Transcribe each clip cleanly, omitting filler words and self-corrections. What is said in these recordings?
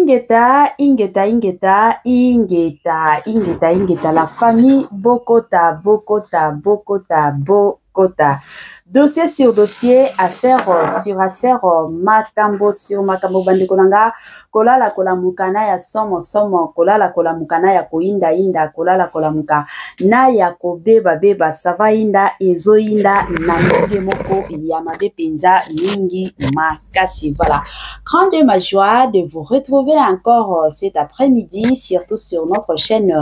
Ingeta, Ingeta, Ingeta, Ingeta, Ingeta, Ingeta, la famille Bokota, Bokota, Bokota, Bokota. Dossier sur dossier, affaire sur affaire, makambo sur makambo bandekonanga, kolala kolamukana ya somo somo, kolala kolamukana ya koinda inda, kolala kolamuka na ya kobeba beba, sava inda, ezo inda, na mingi moko ya mabe penza mingi makasi. Voilà. Grande ma joie de vous retrouver encore cet après-midi, surtout sur notre chaîne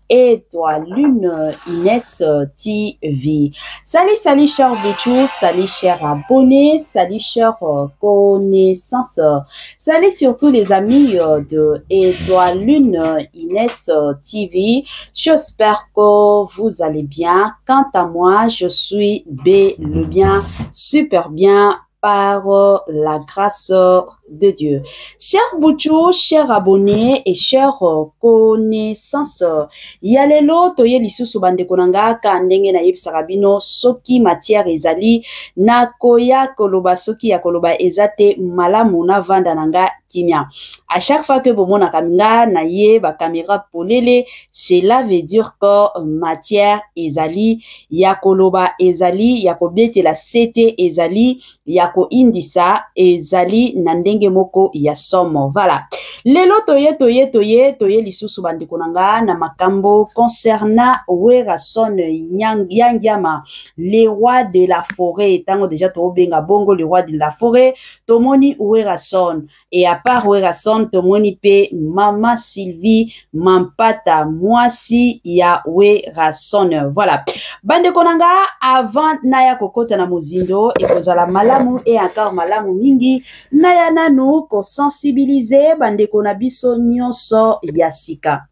Étoile Lune Inès TV. Salut, salut, chers Bouchou, salut, chers abonnés, salut, chers connaissances, salut surtout les amis de Étoile Lune Inès TV. J'espère que vous allez bien. Quant à moi, je suis le bien, super bien, par la grâce de Dieu. Chers Bouchou, chers abonnés et chers connaissances, yalelo toye lisusu bande konanga ka ndenge na yebisaka bino soki matière ezali na koya koloba soki ya koloba ezate malamu na vanda nanga kimia. À chaque fois que bomona kaminga na ye ba caméra polele, cela veut dire que matière ezali ya koloba ezali ya kobete la sete ezali ya ko indisa ezali na ndenge moko ya somo. Voilà. Lelo toye lisusu bande konanga na makambo concernant Werason Yangyama, le roi de la forêt. Tango déjà to benga bongo le roi de la forêt, tomoni Werason. Et à part Werason, tomoni pe Mama Sylvie Mampata, mwasi ya Werason. Voilà. Bande konanga, avant naya kokota na mozindo, et kozala malamu et encore malamu mingi, naya nanu ko sensibiliser bande konabiso nyonso yasika.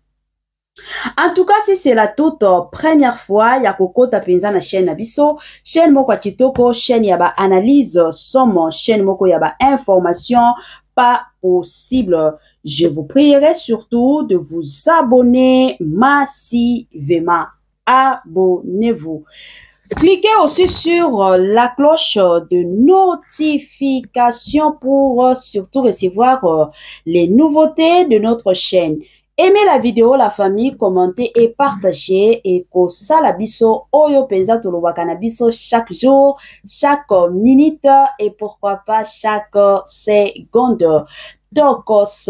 En tout cas, si c'est la toute première fois, ya kokota penza na chaîne Abiso, chaîne moko kitoko, chaîne yaba analyse somme, chaîne moko yaba information, pas possible. Je vous prierai surtout de vous abonner massivement. Abonnez-vous. Cliquez aussi sur la cloche de notification pour surtout recevoir les nouveautés de notre chaîne. Aimez la vidéo, la famille, commentez et partagez et ko salabiso oyo penza tolobaka na biso chaque jour, chaque minute et pourquoi pas chaque seconde. Tokos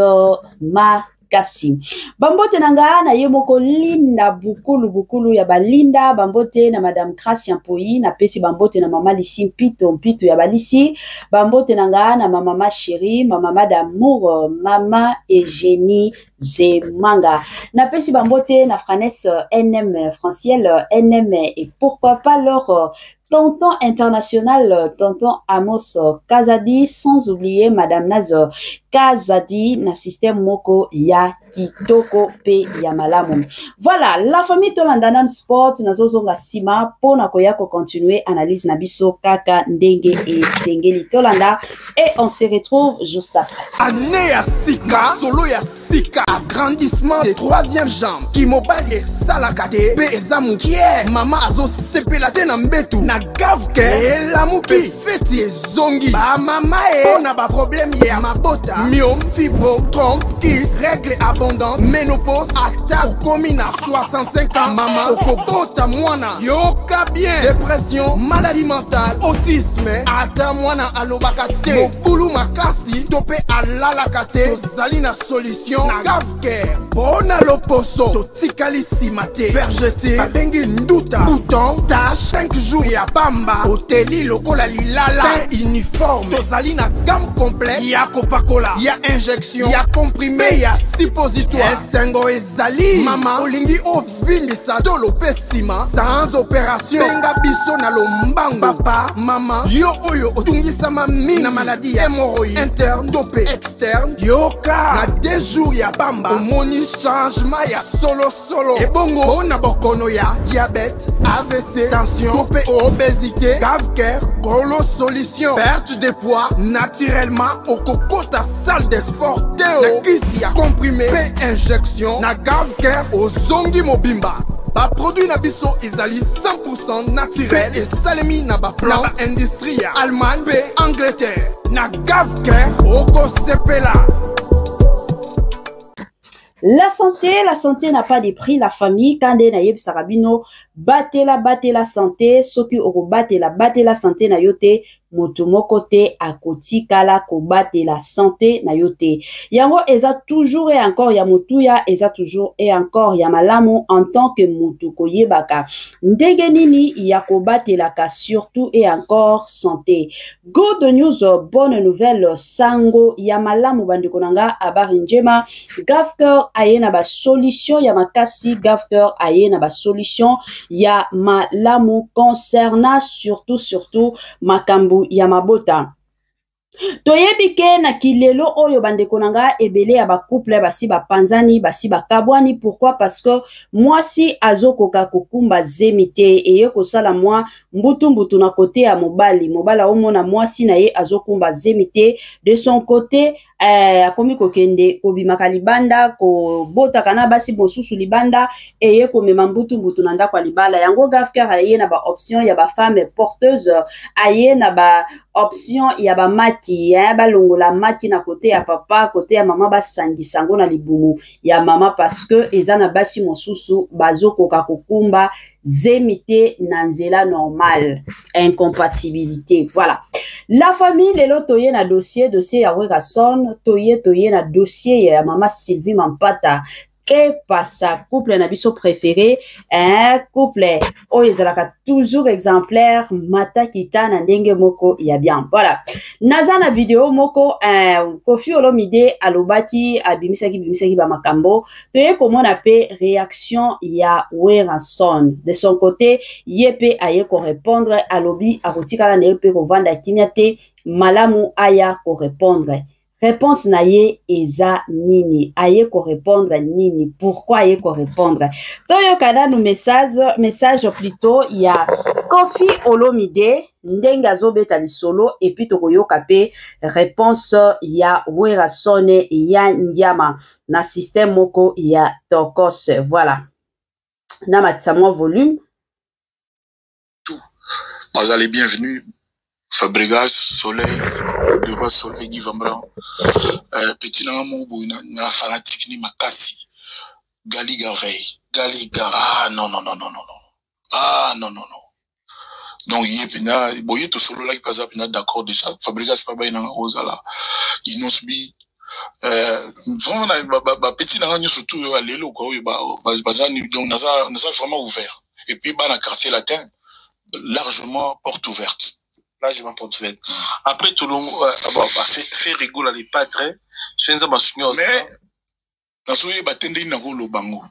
makasi. Bambote nanga na ye moko linda bukulu ya balinda, bambote na madame Gracia Mpoi, na pesi bambote na mama Lisi mpito ya balisi, bambote nanga na mama chérie, mama d'amour, mama Eugénie Zemanga. Na pesi bambote na Franesse NM Franciel NM et pourquoi pas leur tonton international, tonton Amos Kazadi, sans oublier madame Nazo Kazadi, na système moko ya kitoko pe ya malamu. Voilà, la famille Tolandanam Sport, nazo zonga sima, pona koya ko continuer analyse na biso kaka ndenge et sengeli Tolanda, et on se retrouve juste après. Année ya sika, solo ya sika, agrandissement des troisième jambes, qui mobile salakate, pe ezamukie, mama azo sepelate na mbetu, na gavke, la muki, feti zongi, ba mama ona ba problème ya mabota, myome, fibro, trompe, kiss, règle abondante, ménopause, attaque, commune à 65 ans, maman, okobota mwana, yoka bien, dépression, maladie mentale, autisme, ata mwana alobakate, mokulu makasi, tope alalakate, tozali na solution, na gavke, bona loposo, totikali simate, vergete, babengi nduta, bouton, tache, 5 jours ya bamba, hoteli lokola lilala, uniforme, tozali na gamme complet, ya kopakola, ya injection, ya comprimé, ya suppositoire, esengo ezali, mama, olingi ovindisa, tolo pesima, sans opération, benga biso na lombango, papa, mama, yo oyo, otungisama mini, na maladie, hémorroïde, interne, topé, externe, yoka, na 2 jours ya bamba, omoni changement ya solo, ebongo, ona bokono ya, diabète, AVC, tension, topé, obésité, cave-cœur, golo solution, perte de poids, naturellement, au coco ta salle de sport, théo, na kisi ya comprimé, pe injection, na cave-cœur, au zongi mobimba. Ba produit na biso ezali 100% naturel et salemi na ba plan industriel, Allemagne, pe Angleterre, na cave-cœur, oko sepela. La santé n'a pas de prix. La famille, quand on a sarabino, battez la santé. Soki oko battez la santé na yote. Motomoko te akoti kala ko battez la santé na yote. Yango eza toujours et encore ya motuya, eza toujours et encore ya malamu en tant que mutu koyebaka. Ndenge nini ya ko battez la ka surtout et encore santé. Good news, bonne nouvelle, sango ya malamu bandeko nanga habari njema. Gafker aye na ba solution ya makasi, Gafker aye na ba solution ya malamu concernant surtout makambu ya mabota. Toyebi ke na kilelo oyo bandeko nanga ebele ya ba couple basi ba panzani basi ba kabwani. Pourquoi? Parce que mwasi azokoka kokumba zemite eye kosala mwa mbutu na kote ya mobali omona mwasi na ye azokumba zemite de son côté. Akomi kokende kobimaka libanda kobota kana basi mosusu libanda eye komema mbutu na ndako libala. Yango Gafker aye na ba option ya ba femme porteuse, aye na ba option ya ba maki balongola maki na kote ya papa, kote ya mama basangisa ngo na libumu ya mama, parce que eza na basi mosusu bazokoka kokumba zemite na nzela normal, incompatibilité. Voilà. La famille lelo toye na dossier ya Werason, toye na dossier ya mama Sylvie Mampata. Que passa couple na biso préféré, un couple ezalaka toujours exemplaire, mata kita na ndenge moko ya bien. Voilà. Naza na video moko Koffi Olomide alobaki bimisaki ba makambo, toye komona pe réaction ya Werason. De son côté, yepe aye ko répondre alobi akotikala na yepe ko vanda kimiate malamu aya ko répondre. Réponse na ye eza nini? Aye ko répondre nini? Pourquoi aye ko répondre? Toyo kada nou message plutôt ya Koffi Olomide ndenga zobeta lisolo et puis tokoyoka pe réponse ya Werason ya Nyama na système moko ya Tokos. Voilà. Na matisa mwa volume. Vous allez bienvenue. Fabregas, Soleil, Le Roi Soleil, Guy Vambran, Petit Namou, na fanatique ni Makassi, Gali Garveil, ah non. Ah non. Donc, yepina, boye to solo là, qui passe à d'accord déjà. Fabregas, pas bien dans Rosala, Inosbi, vraiment, petit Namou, surtout, à l'élo, quoi, donc, on a vraiment ouvert. Et puis, dans le quartier latin, largement porte ouverte. Là, je m'en ouverte. Après, tout le monde fait rigoler les patrons. C'est un peu mais, dans ce cas, il y a un bango.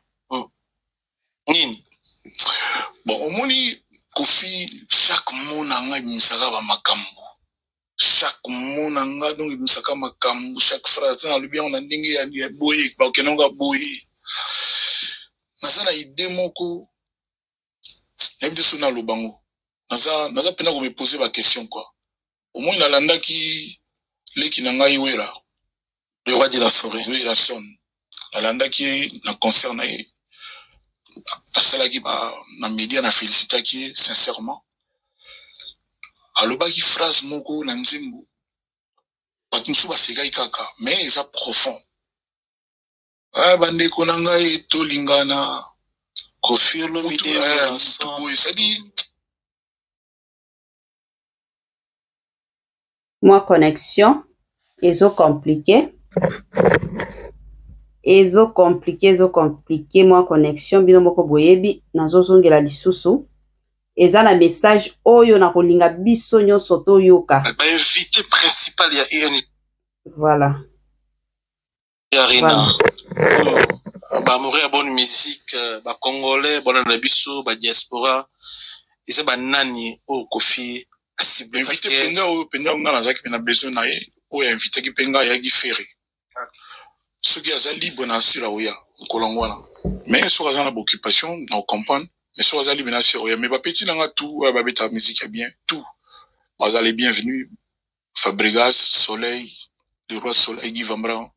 Bon, au moins, Koffi, chaque monde a un makambo. Chaque monde a un makambo. Chaque phrase, on a bien, on a un boye, on a boye. Dans ça, il y a des mots qui sont dans le bango. Naza pena ko me poser ma question quoi. Au moins na landa ki leki na ngai wera. Le roi de la forêt. Oui, la sonne. La landa ki na concert na asala ki ba na média na félicita ki sincèrement. Aloba ki phrase moko na nzembo. Patmusu ba segai kaka, mais eza profond. Bande ko na ngai to lingana. Koffi Olomide ça dit Moi connexion ezo compliqué moi connexion bino moko boyebi nazo zongela lisusu eza na message oyo na kolinga biso nyonso to yoka ba invité principal ya IN. Voilà. Arena ba mourir bonne musique ba congolais bona na biso ba diaspora isa ba nani o Koffi invité penga on a zaki pena besoin na ye o invité ki penga ya gi ferry ce qui a libre na sira oya kolongwana mais so azana occupation na comprendre mais so azali bena sira oya mais ba petit nanga tout ba beta musique est bien tout vous allez bienvenue Fabregas Soleil Le Roi Soleil Guy Vambran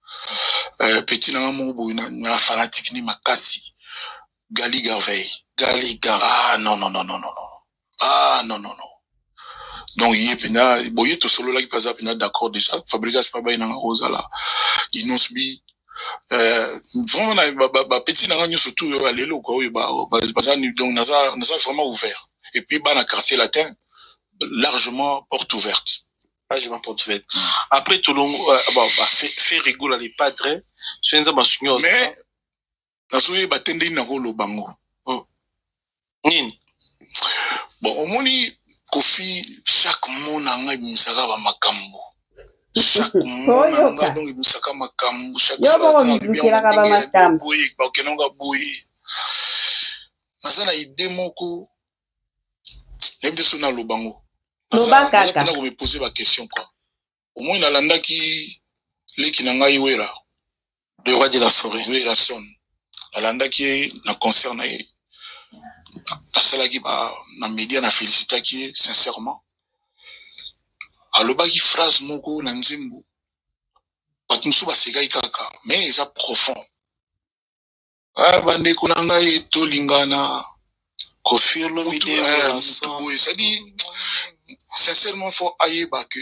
petit nanga mo na fanatique ni Makassi Gali Garveil ah non ah non donc yepena boye to solo là qui passe à d'accord déjà Fabregas pas bien dans Rosala Inosbi vraiment petit n'a surtout aller là quoi oui donc naza vraiment ouvert et puis dans le quartier latin largement porte ouverte. Largement porte ouverte. Après tout le monde fait rigoler les padres mais nazoye batende na rolo bango nini bon omoni Kofi chaque monde a une misaka ba makambo chaque monde a donc misaka makambo chaque fois bien boye ba kenonga boye nasana idée moko nebde sona lo bango nasana ko me poser ba question quoi au moins nalanda ki leki na ngai wera le roi de la forêt oui la sonne alanda ki na concert na asala ki ba na média na félicita ki sincèrement aloba ki phrase moko na nzembo batumsu ba sega ikaka mais eza profond bande ko na ngai to lingana Kofi Olomide ça dit sincèrement faut ayeba que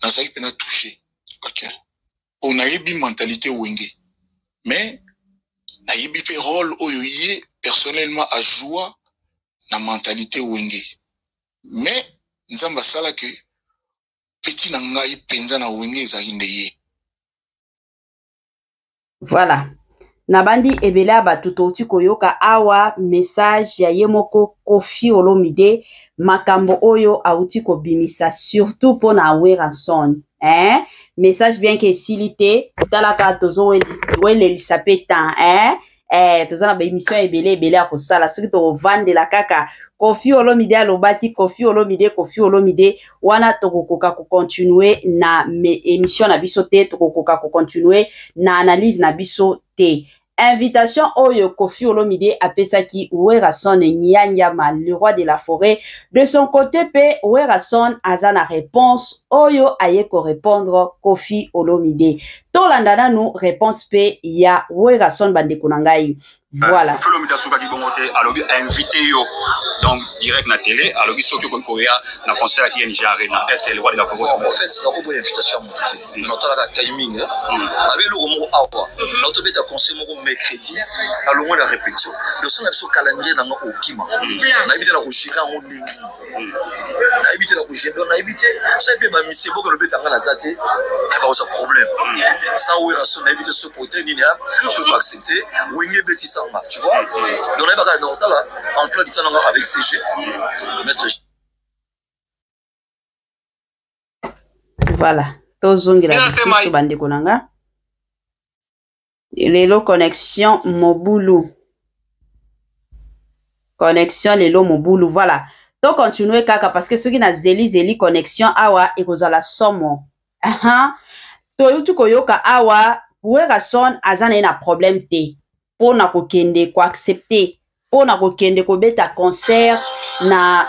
nazaki pena touché OK on a une mentalité wenge mais na yebi pe rôle oyoye personnellement à jouer na mentalité wenge mais nzamba sala que petit na ngai penza na wenge za hindeye. Voilà. Nabandi ebela batuto koyoka awa message ya yemoko Kofi Olomide makambo oyo auti ko bimisa surtout pour na wera son message bien que silité talaka tozo wele lisapeta tozana ba émission ebele a kosala soki to vendre la kaka Kofi Olomide alobaki Kofi Olomide wana tokokoka ko continuer na émission na biso te tokokoka ko continuer na analyse na biso te. Invitation oyo Kofi Olomide apesaki Werason Nyanyama, le roi de la forêt. De son côté, Werason azana réponse oyo ayeko répondre Kofi Olomide. Tolandana nous réponse P ya Werason bandeko nangai. Voilà. Kofi Olomide soka ki bongote alobi invité yo donc direct na télé alobi soki ko ya na concert qui NG Arena. Est-ce que le roi de la forêt en fait c'est donc pour invitation monter. Notala ka timing abi lo mo awa. Noto beta concert mo mercredi alongo la répétition. Le son absolu calendrier na ngo okima. Na ibite la ko shira ngo ndingi. Na ibite la ko jendo na ibite so pe ba mise boko le beta ngala zate e ba o problème. Ça Werason na ibite ce côté nini on peut pas accepter. Winge beti samba, tu vois. Donc on est pas dans là emploi du temps avec CG maître. Voilà. Tozongira biso bandeko nanga. Lelo connexion Mobulu. Connexion lelo Mobulu. Voilà. To continuer kaka parce que ceux qui na zeli connexion awa ekozala somo. To yutu koyoka awa Werason azana na problème te. Pona ko kende ko accepter. Pona ko kende ko beta concert na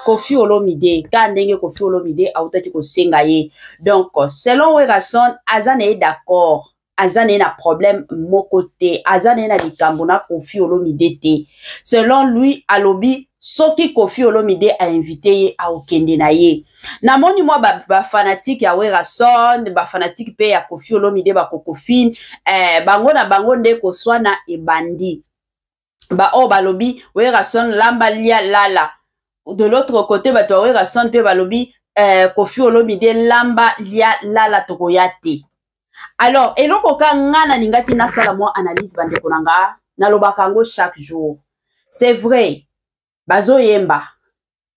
Kofi Olomide. Ka ndenge Kofi Olomide autaki ko senga ye. Donc selon Werason azana d'accord. Azane na problème mokote, azane na likambo na Kofi Olomide te. Selon lui, alobi, soki Kofi Olomide a invité a okende na ye. Na moni moi ba fanatique ya Werason, ba fanatique pe ya Kofi Olomide ba kokofine, bango na bango nde ko swana e bandi. Ba o balobi, Werason lamba lia lala. De l'autre côté, ba to Werason pe balobi, Kofi Olomide lamba lia lala tokoyate. Alors, eloko ka ngana lingaki na sala mo analyse bande konanga na lobakango chaque jour. C'est vrai. Bazo yemba.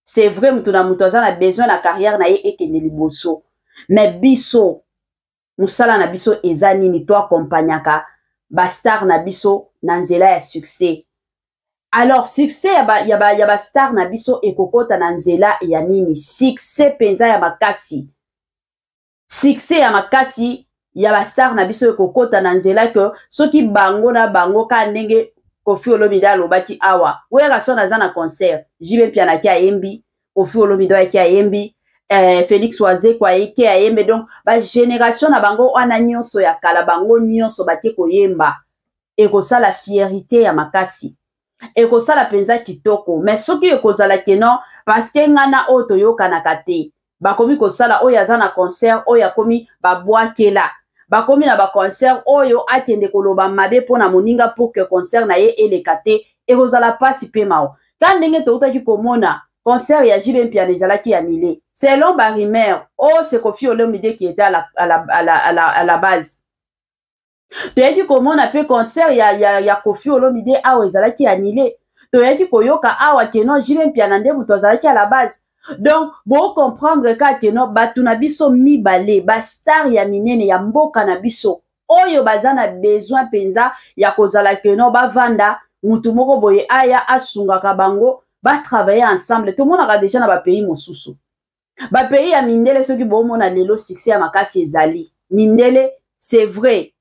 C'est vrai mutuna mutoza na besoin na carrière na ye ekende liboso. Mais biso musala na biso ezani ni to accompagnaka ba star na biso na nzela ya succès. Alors succès ya ba star na biso ekokota na nzela ya nini? Succès penza ya makasi. Succès ya makasi ya ba star na biso ekokota na nzela que soki bango na bango ka ndenge Kofi Olomide alobaki awa Werason aza na concert jibe piana ki ayembi Kofi Olomide ki ayembi Félix Oise kwa eke ayembe donc ba génération na bango wana nyonso ya kala bango nyonso batie koyemba ekosala fierté ya makasi ekosala penza kitoko mais soki ekozala kenon parce que ngana oto yoka na kate bakomi kosala oyo aza na concert oyo akomi babwakela bakomi na ba concert oyo akende koloba mabe pona moninga pour que concert na ye elekate ekozala pasi pe mao quand ndenge toutaki komona concert ya JB Mpiana ezalaki annulé selon Barimer c'est Koffi Olomide qui était à la base toyaki komona pe concert ya Koffi Olomide awa ezalaki annulé toyaki koyoka awa keno JB Mpiana nde muto azalaki à la base. Donc, bon comprendre que no batu na biso mibale, ba star ya minene ya mboka na biso, oyo bazana besoin penza ya kozala keno ba vanda, mutu moko boye aya asunga kabango, ba travailler ensemble. Tout le monde a déjà na ba pays mosusu. Ba pays ya mindele soki bo mona lelo succès ya makasi ezali. Mindele, c'est vrai.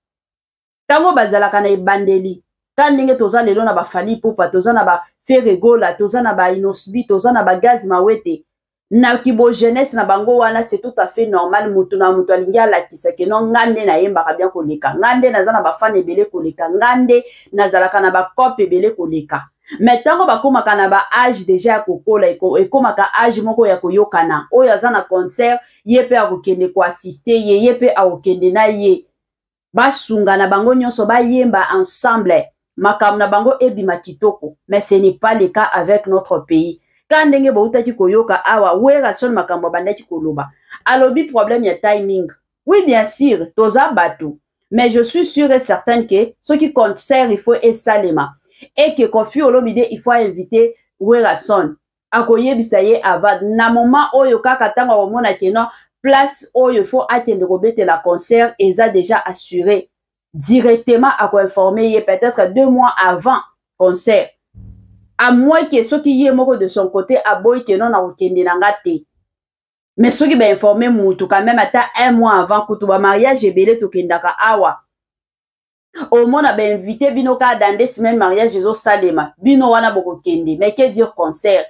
Tango bazala kana ebandeli. Quand ndenge toza lelo na ba Fally Ipupa, toza na ba Ferregola, toza na ba Inosbi, toza na ba Gaz Mawete. Na kibo jeunesse na bango wana c'est tout à fait normal mutu na mutu alingi alakisa ke no ngande na yembaka bien koleka ngande naza na bafane ebele koleka ngande nazalaka na bakope ebele koleka mais tango bakomaka na ba âge déjà ya kokola ekomaka âge moko ya koyokana oyo aza na concert ye pe akokende koassiste ye pe akokende na ye basunga na bango nyonso bayemba ensemble makambo na bango ebima kitoko mais ce n'est pas le cas avec notre pays. Quand ndenge bautaki koyoka awa wera son makambo bandaki koloba alobi problème ya timing oui bien sûr toza bato mais je suis sûr et certaine que ce qui concerne il faut esalema et que Koffi Olomide il faut inviter wera son akoyebisa ye ava na moment oyo kaka tanga omona keno place oyo il faut attendre kobete la concert eza déjà assuré directement à ko informer ye peut-être 2 mois avant concert. À moins que ceux qui y est mort de son côté à boy que non a okende nangate. Mais ceux qui ben informé moutou quand même à 1 mois avant que tout mariage et belé to kendaka awa. Au monde a ben invité bino ka dans des semaines mariage ezo salema. Bino wana boko kende. Mais que dire concert?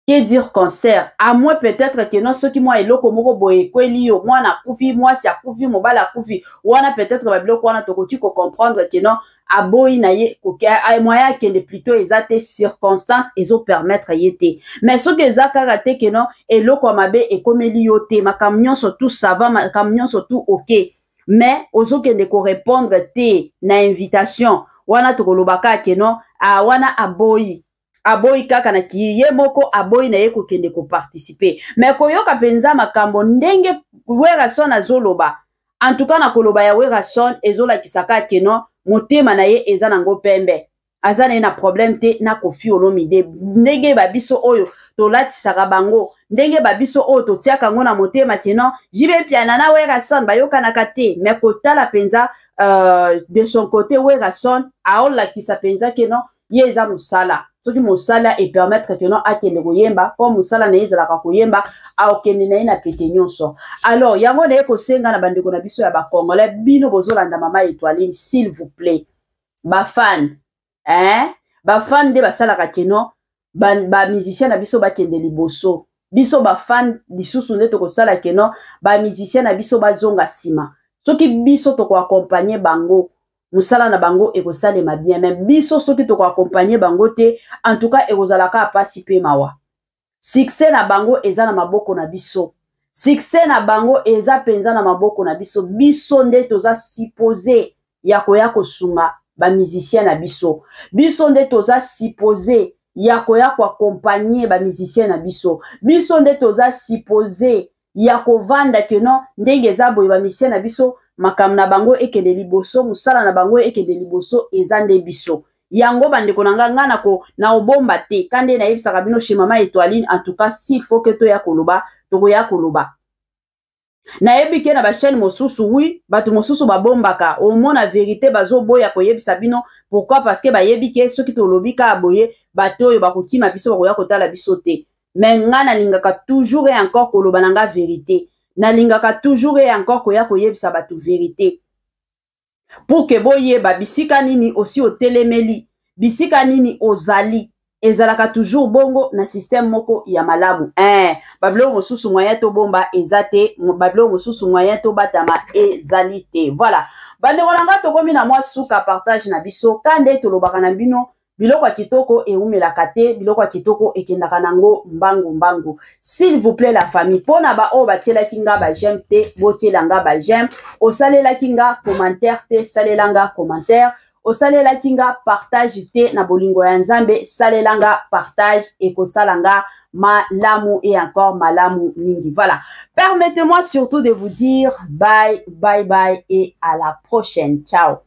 Que dire concert? À moins peut-être que non ceux qui moi eloko moko boye kweli yo moi na kufi moi si a kufi mobala kufi wana peut-être ba biloko wana tokoti ko comprendre que non aboyi na ye a moyen que plutôt exacte circonstances ezo permettre yete mais ce que zakara te que non eloko mabe e komeli yo te makam nyonso tout ça va makam nyonso tout OK mais ozo kende ko répondre te na invitation wana tokolobaka que non a wana aboyi aboyi kaka na kiye moko aboyi na ye kokende ko participer mais koyoka penza makambo ndenge wera son azoloba en tout cas na koloba ya wera son ezola kisaka keno motema na ye eza nango pembe azana na problème te na Koffi Olomide ndenge babiso oyo tolatisaka bango ndenge babiso oyo totiaka ngo na motema keno JB Mpiana na wera son bayokanaka te mais kotala penza de son côté wera son aola kisa penza keno ye eza musala soki musala et permettre que non akende koyemba comme musala na ezalaka koyemba akende na ina pete nyonso alors yango na eko senga na bandeko na biso ya ba Congolais bino bozolanda mama Étoiline s'il vous plaît ba fan de basalaka keno ba musicien na biso bakende liboso biso ba fan lisusu nde tokosala keno ba musicien na biso bazonga sima soki biso toko accompagner bango musala na bango ekosalema bien même biso soki toko accompagner bango te en tout cas ekozalaka pasi pe mawa succès na bango eza na maboko na biso succès na bango eza penza na maboko na biso biso nde toza supposé ya koya kosunga ba musicien na biso nde toza supposé ya koya ko accompagner ba musicien na biso nde toza supposé ya kovanda que non ndenge eza boye ba musicien na biso makam na bango ekende liboso musala na bango ekende liboso ezande biso yango bandeko nanga ngana ko na obomba te kande na yebisaka bino chez mama Étoiline en tout cas s'il faut que to ya koloba to ya koloba na yebike na ba chaîne mosusu oui batu mosusu babombaka au moins la vérité bazo boya ko yebisa bino pourquoi parce que ba yebike ceux qui to lobika aboye bato yo bakokima biso bakoya kotala biso te mais ngana lingaka toujours et encore koloba nanga vérité na lingaka toujours et encore koya koyebisa batu vérité pour que boyeba bisika nini aussi au telemeli bisika nini ozali ezalaka toujours bongo na système moko ya malamu bablo mosusu moyen to bomba ezate bablo mosusu moyen to batama ezali te voilà bande kolanga to komi na mwa suka partage na biso kande to lobaka na bino biloko kitoko eumelaka te, biloko kitoko ekendaka nango mbangu mbangu. S'il vous plaît la famille, pona ba o batielaki nga ba j'aime te, botielanga ba j'aime, osalelaki nga commentaire te, salelanga commentaire, osalelaki nga partage te na bolingo ya Nzambe, salelanga partage ekosalanga malamu et encore malamu mingi. Voilà. Permettez-moi surtout de vous dire bye bye bye et à la prochaine. Ciao.